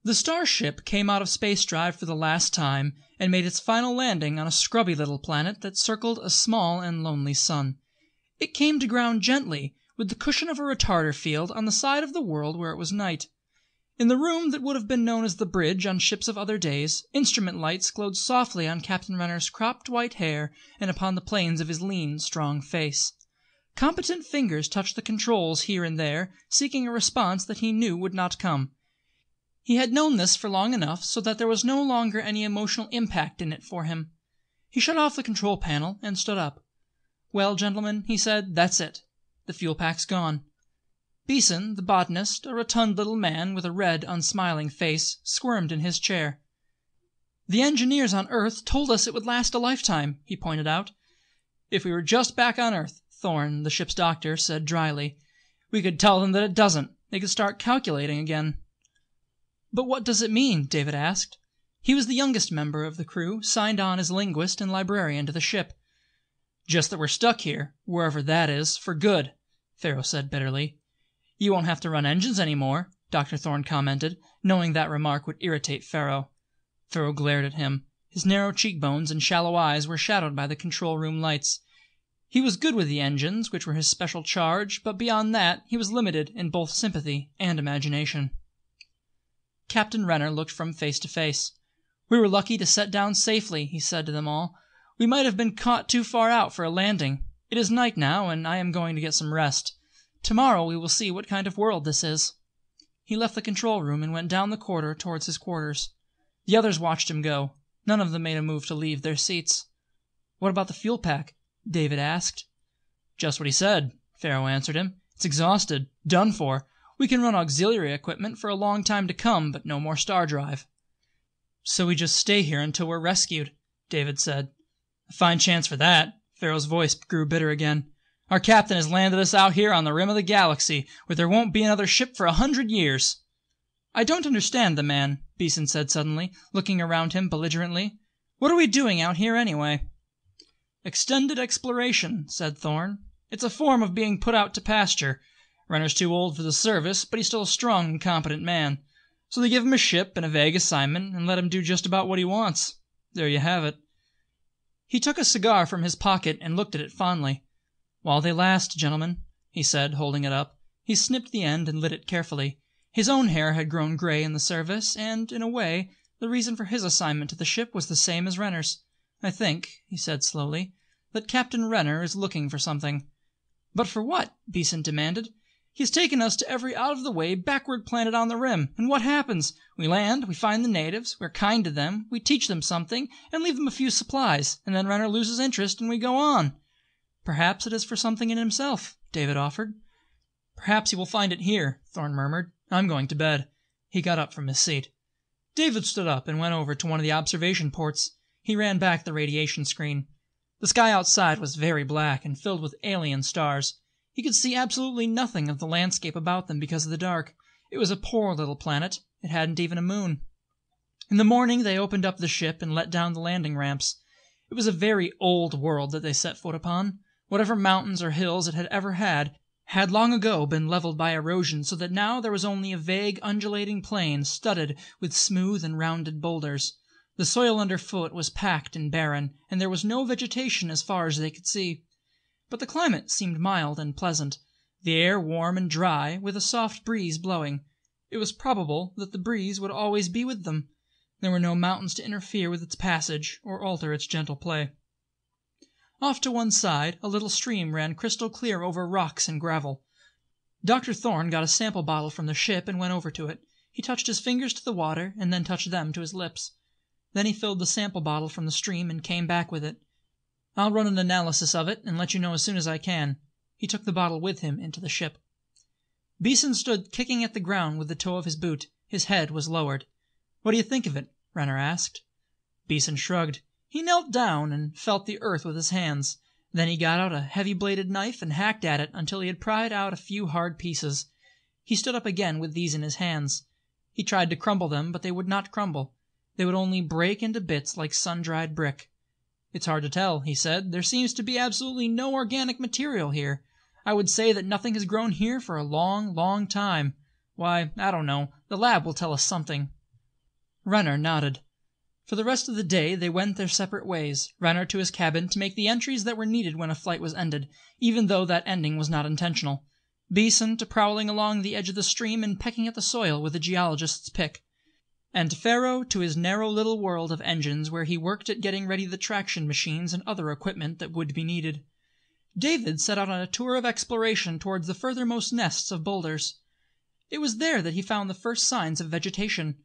The starship came out of space drive for the last time and made its final landing on a scrubby little planet that circled a small and lonely sun. It came to ground gently, with the cushion of a retarder field on the side of the world where it was night. In the room that would have been known as the bridge on ships of other days, instrument lights glowed softly on Captain Renner's cropped white hair and upon the planes of his lean, strong face. Competent fingers touched the controls here and there, seeking a response that he knew would not come. He had known this for long enough so that there was no longer any emotional impact in it for him. He shut off the control panel and stood up. "Well, gentlemen," he said, "that's it. The fuel pack's gone." Beeson, the botanist, a rotund little man with a red, unsmiling face, squirmed in his chair. "The engineers on Earth told us it would last a lifetime," he pointed out. "If we were just back on Earth," Thorne, the ship's doctor, said dryly, "we could tell them that it doesn't. They could start calculating again." "But what does it mean?" David asked. He was the youngest member of the crew, signed on as linguist and librarian to the ship. "Just that we're stuck here, wherever that is, for good," Farrow said bitterly. "You won't have to run engines any more," Dr. Thorne commented, knowing that remark would irritate Farrow. Farrow glared at him. His narrow cheekbones and shallow eyes were shadowed by the control room lights. He was good with the engines, which were his special charge, but beyond that he was limited in both sympathy and imagination. Captain Renner looked from face to face. "We were lucky to set down safely," he said to them all. "We might have been caught too far out for a landing. It is night now, and I am going to get some rest. Tomorrow we will see what kind of world this is." He left the control room and went down the corridor towards his quarters. The others watched him go. None of them made a move to leave their seats. "What about the fuel pack?" David asked. "Just what he said," Farrow answered him. "It's exhausted. Done for. We can run auxiliary equipment for a long time to come, but no more star drive." "So we just stay here until we're rescued," David said. "A fine chance for that." Farrow's voice grew bitter again. "Our captain has landed us out here on the rim of the galaxy, where there won't be another ship for 100 years. "I don't understand the man," Beeson said suddenly, looking around him belligerently. "What are we doing out here anyway?" "Extended exploration," said Thorne. "It's a form of being put out to pasture. Renner's too old for the service, but he's still a strong and competent man. So they give him a ship and a vague assignment, and let him do just about what he wants. There you have it." He took a cigar from his pocket and looked at it fondly. "While they last, gentlemen," he said, holding it up. He snipped the end and lit it carefully. His own hair had grown gray in the service, and, in a way, the reason for his assignment to the ship was the same as Renner's. "I think," he said slowly, "that Captain Renner is looking for something." "But for what?" Beeson demanded. "He's taken us to every out-of-the-way, backward planet on the rim, and what happens? We land, we find the natives, we're kind to them, we teach them something, and leave them a few supplies, and then Renner loses interest and we go on." "Perhaps it is for something in himself," David offered. "Perhaps he will find it here," Thorne murmured. "I'm going to bed." He got up from his seat. David stood up and went over to one of the observation ports. He ran back the radiation screen. The sky outside was very black and filled with alien stars. He could see absolutely nothing of the landscape about them because of the dark. It was a poor little planet. It hadn't even a moon. In the morning they opened up the ship and let down the landing ramps. It was a very old world that they set foot upon. Whatever mountains or hills it had ever had long ago been leveled by erosion so that now there was only a vague undulating plain studded with smooth and rounded boulders. The soil underfoot was packed and barren, and there was no vegetation as far as they could see. But the climate seemed mild and pleasant, the air warm and dry, with a soft breeze blowing. It was probable that the breeze would always be with them. There were no mountains to interfere with its passage or alter its gentle play. Off to one side a little stream ran crystal clear over rocks and gravel. Dr. Thorne got a sample bottle from the ship and went over to it. He touched his fingers to the water and then touched them to his lips. Then he filled the sample bottle from the stream and came back with it. "I'll run an analysis of it and let you know as soon as I can." He took the bottle with him into the ship. Beeson stood kicking at the ground with the toe of his boot. His head was lowered. "What do you think of it?" Renner asked. Beeson shrugged. He knelt down and felt the earth with his hands. Then he got out a heavy-bladed knife and hacked at it until he had pried out a few hard pieces. He stood up again with these in his hands. He tried to crumble them, but they would not crumble. They would only break into bits like sun-dried brick. "It's hard to tell," he said. "There seems to be absolutely no organic material here. I would say that nothing has grown here for a long, long time. Why, I don't know. The lab will tell us something." Renner nodded. For the rest of the day they went their separate ways, Renner to his cabin to make the entries that were needed when a flight was ended, even though that ending was not intentional. Beeson to prowling along the edge of the stream and pecking at the soil with a geologist's pick. And Pharaoh to his narrow little world of engines where he worked at getting ready the traction machines and other equipment that would be needed. David set out on a tour of exploration towards the furthermost nests of boulders. It was there that he found the first signs of vegetation.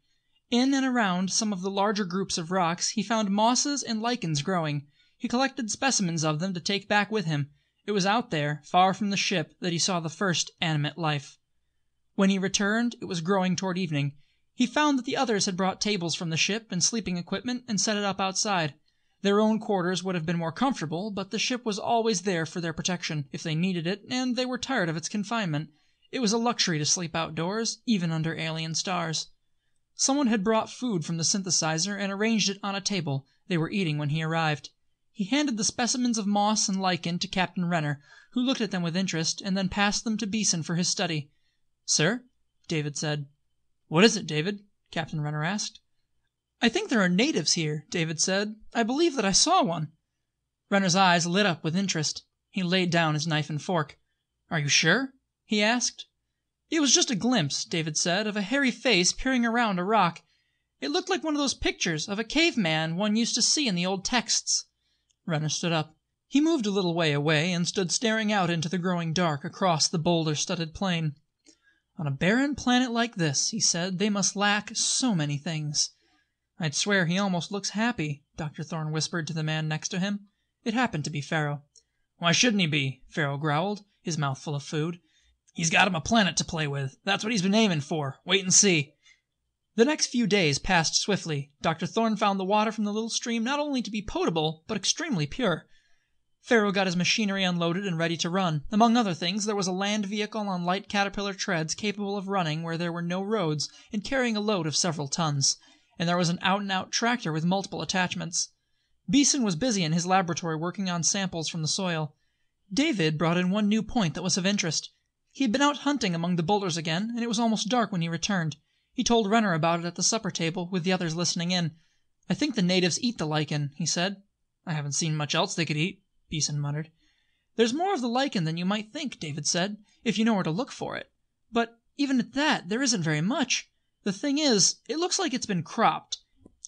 In and around some of the larger groups of rocks he found mosses and lichens growing. He collected specimens of them to take back with him. It was out there, far from the ship, that he saw the first animate life. When he returned, it was growing toward evening. He found that the others had brought tables from the ship and sleeping equipment and set it up outside. Their own quarters would have been more comfortable, but the ship was always there for their protection, if they needed it, and they were tired of its confinement. It was a luxury to sleep outdoors, even under alien stars. Someone had brought food from the synthesizer and arranged it on a table. They were eating when he arrived. He handed the specimens of moss and lichen to Captain Renner, who looked at them with interest, and then passed them to Beeson for his study. "Sir?" David said. "What is it, David?" Captain Renner asked. "I think there are natives here," David said. "I believe that I saw one." Renner's eyes lit up with interest. He laid down his knife and fork. "Are you sure?" he asked. "It was just a glimpse," David said, "of a hairy face peering around a rock. It looked like one of those pictures of a caveman one used to see in the old texts." Renner stood up. He moved a little way away and stood staring out into the growing dark across the boulder-studded plain. "On a barren planet like this," he said, "they must lack so many things." "I'd swear he almost looks happy," Dr. Thorne whispered to the man next to him. It happened to be Pharaoh. "Why shouldn't he be?" Pharaoh growled, his mouth full of food. "He's got him a planet to play with. That's what he's been aiming for. Wait and see." The next few days passed swiftly. Dr. Thorne found the water from the little stream not only to be potable, but extremely pure. Pharaoh got his machinery unloaded and ready to run. Among other things, there was a land vehicle on light caterpillar treads capable of running where there were no roads and carrying a load of several tons. And there was an out-and-out tractor with multiple attachments. Beeson was busy in his laboratory working on samples from the soil. David brought in one new point that was of interest. He had been out hunting among the boulders again, and it was almost dark when he returned. He told Renner about it at the supper table, with the others listening in. "I think the natives eat the lichen," he said. "I haven't seen much else they could eat," Beeson muttered. "There's more of the lichen than you might think," David said, "if you know where to look for it. But, even at that, there isn't very much. The thing is, it looks like it's been cropped.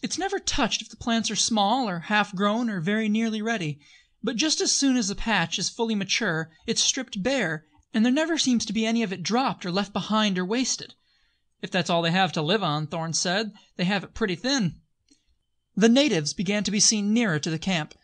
It's never touched if the plants are small or half-grown or very nearly ready. But just as soon as a patch is fully mature, it's stripped bare, and there never seems to be any of it dropped or left behind or wasted." "If that's all they have to live on," Thorne said, "they have it pretty thin." The natives began to be seen nearer to the camp.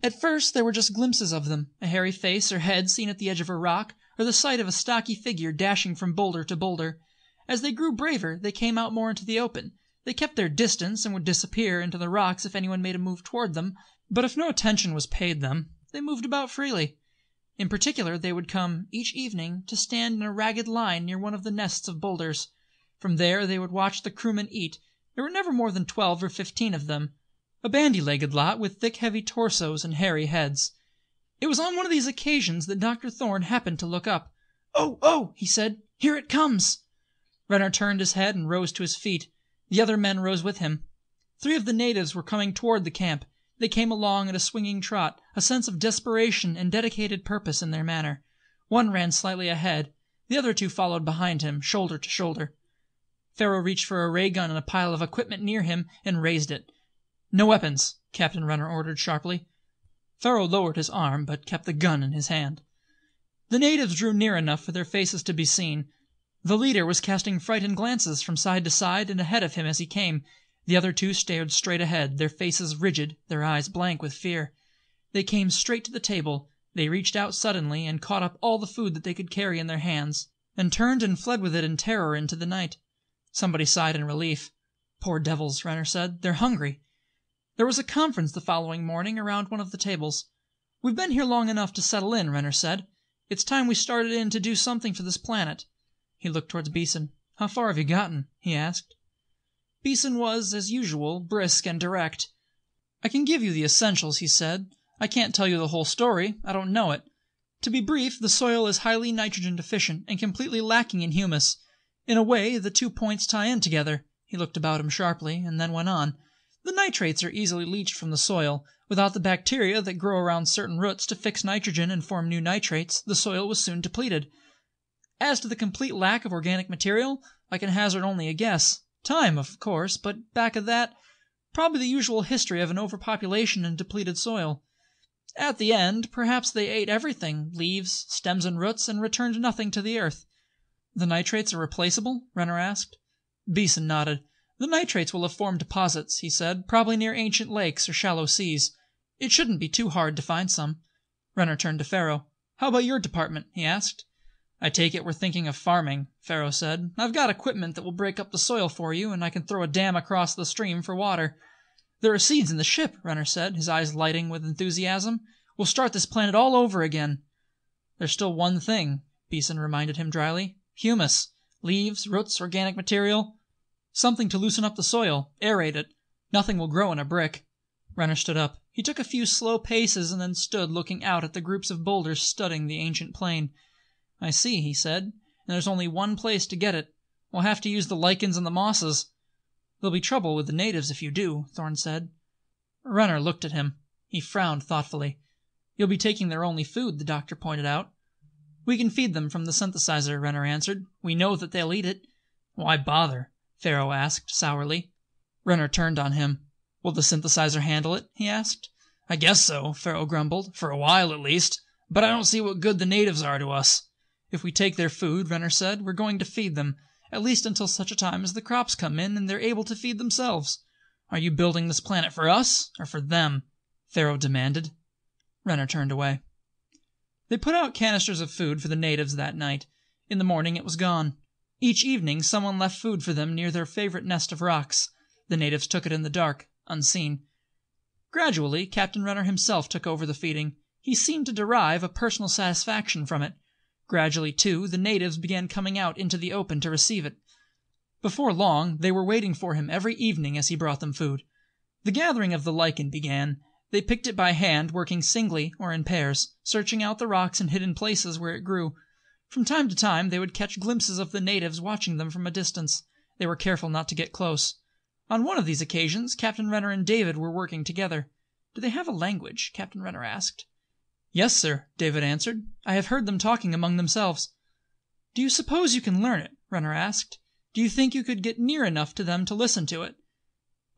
At first there were just glimpses of them, a hairy face or head seen at the edge of a rock, or the sight of a stocky figure dashing from boulder to boulder. As they grew braver, they came out more into the open. They kept their distance and would disappear into the rocks if anyone made a move toward them, but if no attention was paid them, they moved about freely. In particular, they would come, each evening, to stand in a ragged line near one of the nests of boulders. From there they would watch the crewmen eat. There were never more than 12 or 15 of them. A bandy-legged lot with thick heavy torsos and hairy heads. It was on one of these occasions that Dr. Thorne happened to look up. "Oh, oh!" he said. "Here it comes!" Renner turned his head and rose to his feet. The other men rose with him. 3 of the natives were coming toward the camp. They came along at a swinging trot, a sense of desperation and dedicated purpose in their manner. One ran slightly ahead. The other 2 followed behind him, shoulder to shoulder. Pharaoh reached for a ray gun in a pile of equipment near him and raised it. "No weapons," Captain Renner ordered sharply. Pharaoh lowered his arm, but kept the gun in his hand. The natives drew near enough for their faces to be seen. The leader was casting frightened glances from side to side and ahead of him as he came. The other 2 stared straight ahead, their faces rigid, their eyes blank with fear. They came straight to the table. They reached out suddenly and caught up all the food that they could carry in their hands, and turned and fled with it in terror into the night. Somebody sighed in relief. "Poor devils," Renner said. "They're hungry." There was a conference the following morning around one of the tables. "We've been here long enough to settle in," Renner said. "It's time we started in to do something for this planet." He looked towards Beeson. "How far have you gotten?" he asked. Beeson was, as usual, brisk and direct. "I can give you the essentials," he said. "I can't tell you the whole story. I don't know it. To be brief, the soil is highly nitrogen deficient and completely lacking in humus. In a way, the 2 points tie in together." He looked about him sharply, and then went on. "The nitrates are easily leached from the soil. Without the bacteria that grow around certain roots to fix nitrogen and form new nitrates, the soil was soon depleted. As to the complete lack of organic material, I can hazard only a guess. Time, of course, but back of that, probably the usual history of an overpopulation and depleted soil. At the end, perhaps they ate everything, leaves, stems and roots, and returned nothing to the earth." "The nitrates are replaceable?" Renner asked. Beeson nodded. "The nitrates will have formed deposits," he said, "probably near ancient lakes or shallow seas. It shouldn't be too hard to find some." Renner turned to Farrow. "How about your department?" he asked. "I take it we're thinking of farming," Farrow said. "I've got equipment that will break up the soil for you, and I can throw a dam across the stream for water." "There are seeds in the ship," Renner said, his eyes lighting with enthusiasm. "We'll start this planet all over again." "There's still one thing," Beeson reminded him dryly. "Humus. Leaves, roots, organic material. Something to loosen up the soil, aerate it. Nothing will grow in a brick." Renner stood up. He took a few slow paces and then stood looking out at the groups of boulders studding the ancient plain. "I see," he said, "and there's only one place to get it. We'll have to use the lichens and the mosses." "There'll be trouble with the natives if you do," Thorne said. Renner looked at him. He frowned thoughtfully. "You'll be taking their only food," the doctor pointed out. "We can feed them from the synthesizer," Renner answered. "We know that they'll eat it." "Why bother?" Farrow asked, sourly. Renner turned on him. "Will the synthesizer handle it?" he asked. "I guess so," Farrow grumbled. "For a while, at least. But I don't see what good the natives are to us." "If we take their food," Renner said, "we're going to feed them. At least until such a time as the crops come in and they're able to feed themselves." "Are you building this planet for us, or for them?" Farrow demanded. Renner turned away. They put out canisters of food for the natives that night. In the morning it was gone. Each evening someone left food for them near their favorite nest of rocks. The natives took it in the dark, unseen. Gradually, Captain Renner himself took over the feeding. He seemed to derive a personal satisfaction from it. Gradually, too, the natives began coming out into the open to receive it. Before long, they were waiting for him every evening as he brought them food. The gathering of the lichen began. They picked it by hand, working singly or in pairs, searching out the rocks and hidden places where it grew. From time to time they would catch glimpses of the natives watching them from a distance. They were careful not to get close. On one of these occasions Captain Renner and David were working together. "Do they have a language?" Captain Renner asked. "Yes, sir," David answered. "I have heard them talking among themselves." "Do you suppose you can learn it?" Renner asked. "Do you think you could get near enough to them to listen to it?"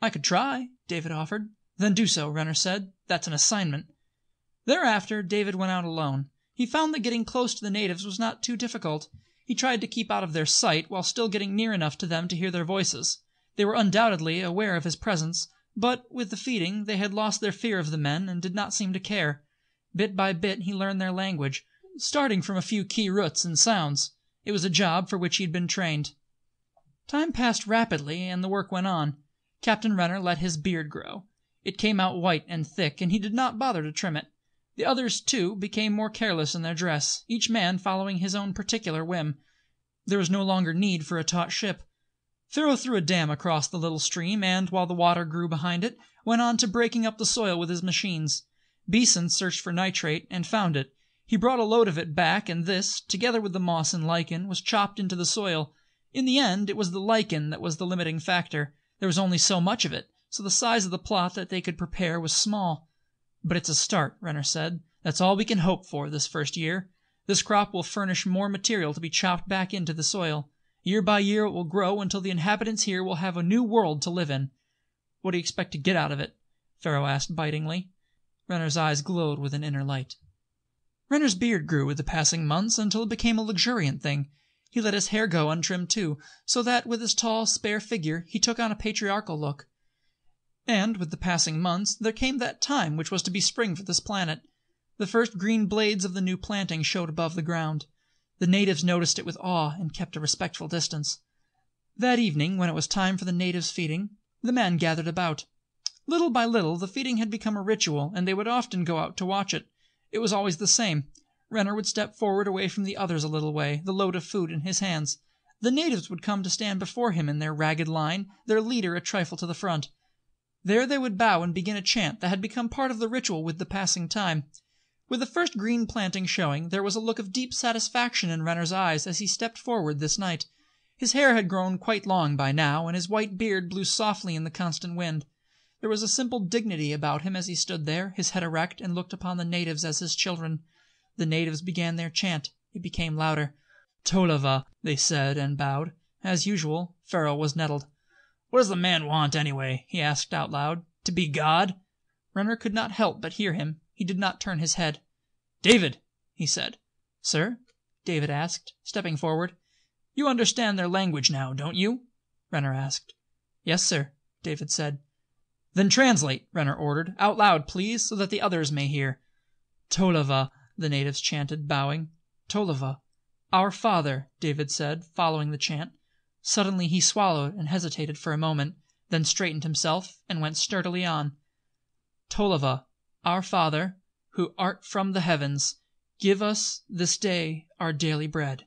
"I could try," David offered. "Then do so," Renner said. "That's an assignment." Thereafter David went out alone. He found that getting close to the natives was not too difficult. He tried to keep out of their sight while still getting near enough to them to hear their voices. They were undoubtedly aware of his presence, but, with the feeding, they had lost their fear of the men and did not seem to care. Bit by bit he learned their language, starting from a few key roots and sounds. It was a job for which he had been trained. Time passed rapidly, and the work went on. Captain Renner let his beard grow. It came out white and thick, and he did not bother to trim it. The others, too, became more careless in their dress, each man following his own particular whim. There was no longer need for a taut ship. Farrow threw a dam across the little stream, and, while the water grew behind it, went on to breaking up the soil with his machines. Beeson searched for nitrate, and found it. He brought a load of it back, and this, together with the moss and lichen, was chopped into the soil. In the end, it was the lichen that was the limiting factor. There was only so much of it, so the size of the plot that they could prepare was small. "But it's a start," Renner said. "That's all we can hope for this first year. This crop will furnish more material to be chopped back into the soil. Year by year it will grow until the inhabitants here will have a new world to live in." "What do you expect to get out of it?" Farrow asked bitingly. Renner's eyes glowed with an inner light. Renner's beard grew with the passing months until it became a luxuriant thing. He let his hair go untrimmed too, so that, with his tall, spare figure, he took on a patriarchal look. And, with the passing months, there came that time which was to be spring for this planet. The first green blades of the new planting showed above the ground. The natives noticed it with awe and kept a respectful distance. That evening, when it was time for the natives' feeding, the men gathered about. Little by little the feeding had become a ritual, and they would often go out to watch it. It was always the same. Renner would step forward away from the others a little way, the load of food in his hands. The natives would come to stand before him in their ragged line, their leader a trifle to the front. There they would bow and begin a chant that had become part of the ritual with the passing time. With the first green planting showing, there was a look of deep satisfaction in Renner's eyes as he stepped forward this night. His hair had grown quite long by now, and his white beard blew softly in the constant wind. There was a simple dignity about him as he stood there, his head erect, and looked upon the natives as his children. The natives began their chant. It became louder. "Tolava," they said, and bowed. As usual, Pharaoh was nettled. "What does the man want, anyway?" he asked out loud. "To be God?" Renner could not help but hear him. He did not turn his head. "David!" he said. "Sir?" David asked, stepping forward. "You understand their language now, don't you?" Renner asked. "Yes, sir," David said. "Then translate," Renner ordered. "Out loud, please, so that the others may hear." "Tolava," the natives chanted, bowing. "Tolava." "Our Father," David said, following the chant. Suddenly he swallowed and hesitated for a moment, then straightened himself and went sturdily on. "Tolava, our Father, who art from the heavens, give us this day our daily bread."